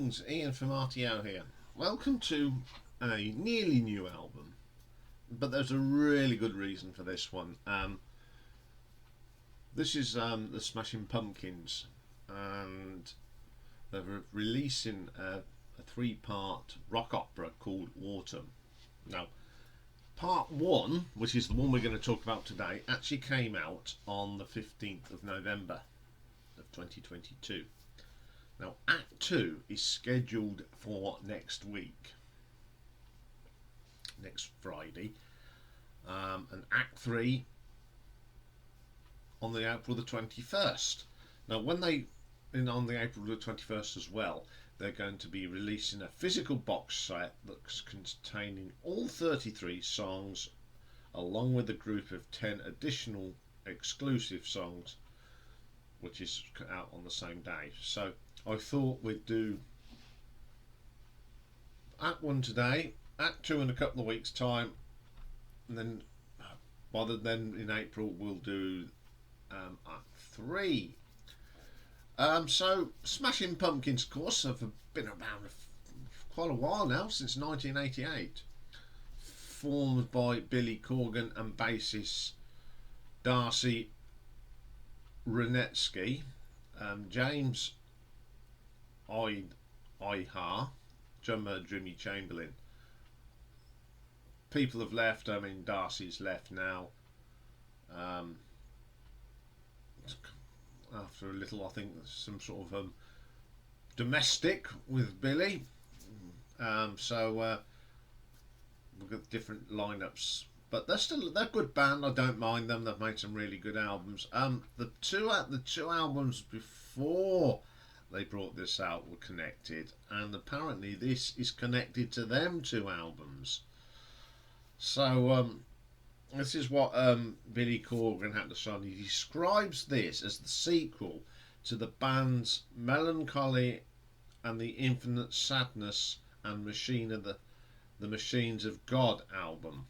Greetings, Iain from RTO here. Welcome to a nearly new album, but there's a really good reason for this one. This is the Smashing Pumpkins, and they're releasing a three-part rock opera called Autumn. Now, part one, which is the one we're going to talk about today, actually came out on the 15th of November of 2022. Now, Act 2 is scheduled for next week, next Friday, and Act 3 on the April the 21st. Now, on the April the 21st as well, they're going to be releasing a physical box set that's containing all 33 songs, along with a group of 10 additional exclusive songs, which is out on the same day. So I thought we'd do Act 1 today, Act 2 in a couple of weeks' time, and then then in April we'll do Act 3. So Smashing Pumpkins, of course, have been around quite a while now, since 1988. Formed by Billy Corgan and bassist Darcy Renetsky, James Ihar, drummer Jimmy Chamberlain. People have left. I mean, Darcy's left now. After a little, I think some sort of domestic with Billy. So we've got different lineups, but they're a good band. I don't mind them. They've made some really good albums. The two albums before they brought this out were connected, and apparently this is connected to them two albums. So this is what Billy Corgan had to say. He describes this as the sequel to the band's Melancholy and the Infinite Sadness and Machine of the Machines of God album.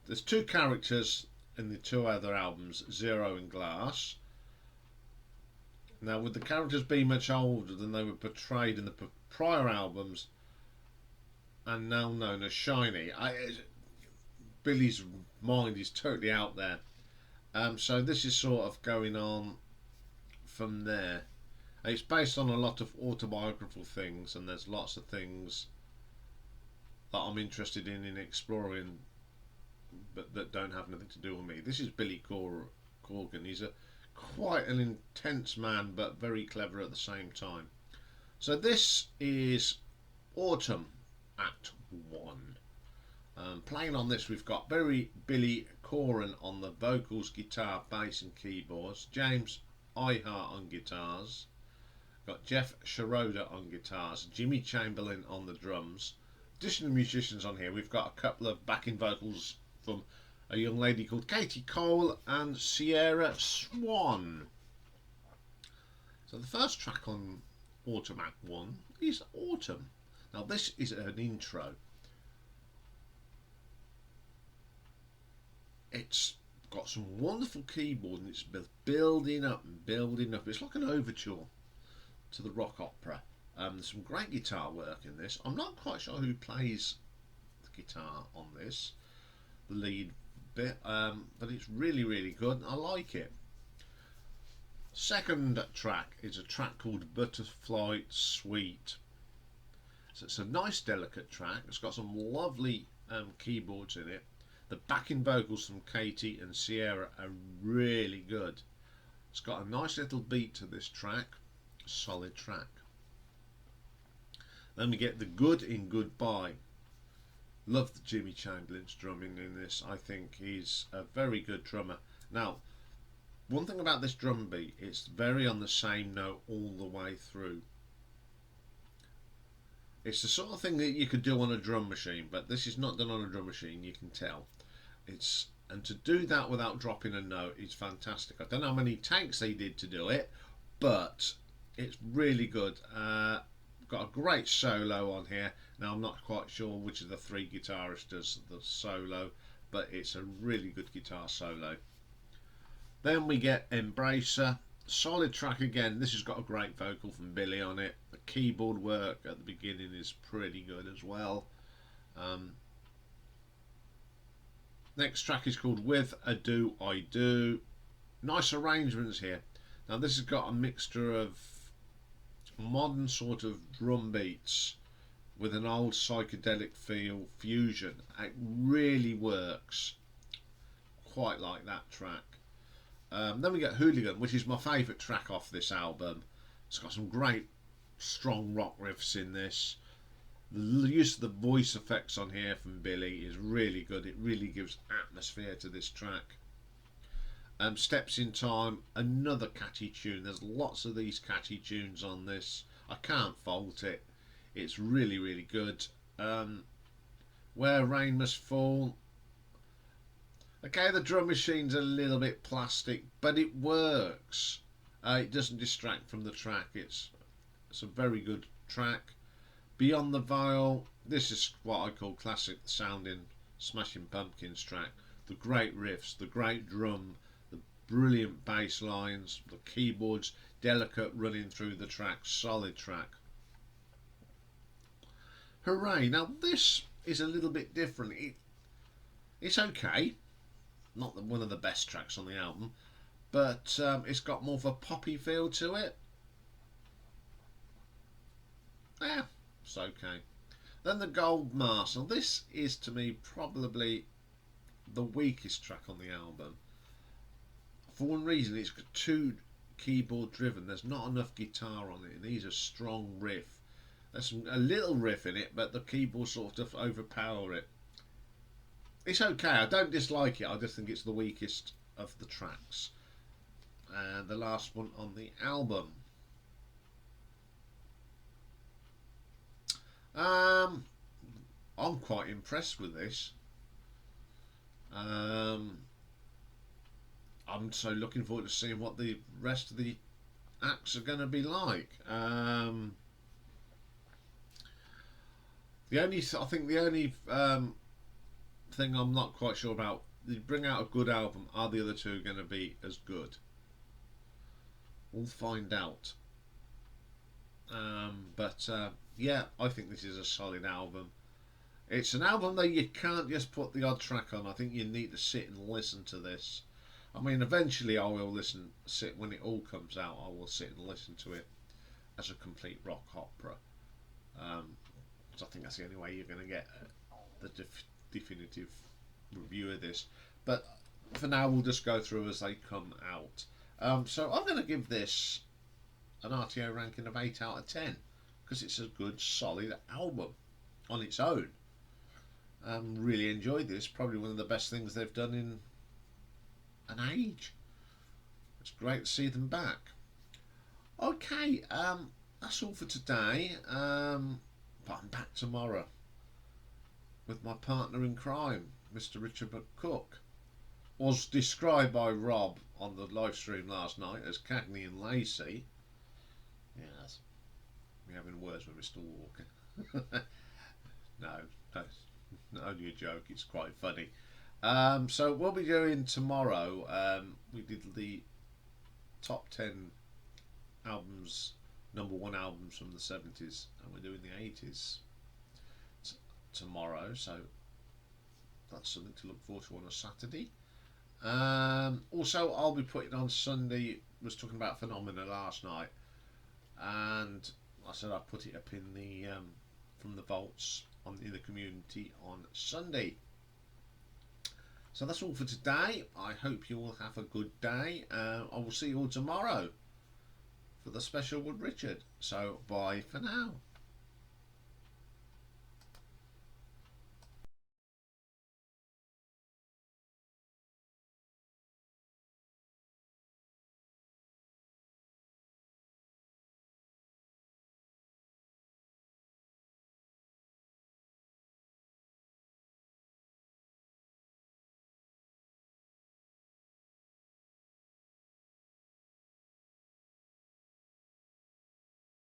There's two characters in the two other albums, Zero and Glass. Now, with the characters being much older than they were portrayed in the prior albums and now known as Shiny, Billy's mind is totally out there. So this is sort of going on from there. It's based on a lot of autobiographical things, and there's lots of things that I'm interested in exploring, but that don't have nothing to do with me. This is Billy Corgan. He's quite an intense man, but very clever at the same time. So this is Autumn, Act 1. Playing on this, we've got Billy Corgan on the vocals, guitar, bass and keyboards, James Ihar on guitars, got Jeff Schroeder on guitars, Jimmy Chamberlain on the drums. Additional musicians on here, we've got a couple of backing vocals from a young lady called Katie Cole and Sierra Swan. So the first track on Autumn Act 1 is Autumn. Now this is an intro. It's got some wonderful keyboard and it's building up and building up. It's like an overture to the rock opera. There's some great guitar work in this. I'm not quite sure who plays the guitar on this, the lead bit, but it's really, really good. I like it. Second track is a track called Butterfly Suite. So it's a nice, delicate track. It's got some lovely keyboards in it. The backing vocals from Katie and Sierra are really good. It's got a nice little beat to this track. Solid track. Then we get the Good in Goodbye. Love the Jimmy Chamberlain's drumming in this. I think he's a very good drummer. Now, one thing about this drum beat, it's very on the same note all the way through. It's the sort of thing that you could do on a drum machine, but this is not done on a drum machine, you can tell. And to do that without dropping a note is fantastic. I don't know how many takes they did to do it, but it's really good. Got a great solo on here. Now I'm not quite sure which of the three guitarists does the solo, but it's a really good guitar solo. Then we get Embracer Solid track again. This has got a great vocal from Billy on it. The keyboard work at the beginning is pretty good as well. Um, Next track is called With a Do I Do. Nice arrangements here. Now this has got a mixture of modern sort of drum beats with an old psychedelic feel fusion. It really works. Quite like that track. Then we get Hooligan, which is my favourite track off this album. It's got some great strong rock riffs in this. The use of the voice effects on here from Billy is really good. It really gives atmosphere to this track. Steps in Time, another catchy tune. There's lots of these catchy tunes on this. I can't fault it. It's really, really good. Where Rain Must Fall. Okay, the drum machine's a little bit plastic, but it works. It doesn't distract from the track. It's a very good track. Beyond the Vale, this is what I call classic sounding Smashing Pumpkins track. The great riffs, the great drum, the brilliant bass lines, the keyboards, delicate running through the track, solid track. Hooray! Now this is a little bit different. It's okay, not one of the best tracks on the album, but it's got more of a poppy feel to it. Yeah, it's okay. Then the Gold Mask. Now this is to me probably the weakest track on the album. For one reason, it's too keyboard driven. There's not enough guitar on it. It needs a strong riff. There's a little riff in it, but the keyboard sort of overpower it. It's okay. I don't dislike it. I just think it's the weakest of the tracks. And the last one on the album. I'm quite impressed with this. I'm so looking forward to seeing what the rest of the acts are going to be like. I think the only thing I'm not quite sure about, they bring out a good album, are the other two going to be as good? We'll find out. Yeah, I think this is a solid album. It's an album that you can't just put the odd track on. I think you need to sit and listen to this. I mean, eventually I will sit when it all comes out. I will sit and listen to it as a complete rock opera. So I think that's the only way you're going to get the definitive review of this. But for now, we'll just go through as they come out. So I'm going to give this an RTO ranking of 8 out of 10 because it's a good, solid album on its own. Really enjoyed this. Probably one of the best things they've done in an age. It's great to see them back. Okay, that's all for today. But I'm back tomorrow with my partner in crime, Mr. Richard McCook. Was described by Rob on the live stream last night as Cagney and Lacey. Yes, we're having words with Mr. Walker. No, only a joke. It's quite funny. So we'll be doing tomorrow. We did the top 10 albums, #1 albums from the 70s, and we're doing the 80s tomorrow. So that's something to look forward to on a Saturday. Also, I'll be putting on Sunday. Was talking about Phenomena last night, and I said I'd put it up in the from the vaults in the community on Sunday. So that's all for today. I hope you all have a good day. I will see you all tomorrow for the special with Richard. So bye for now.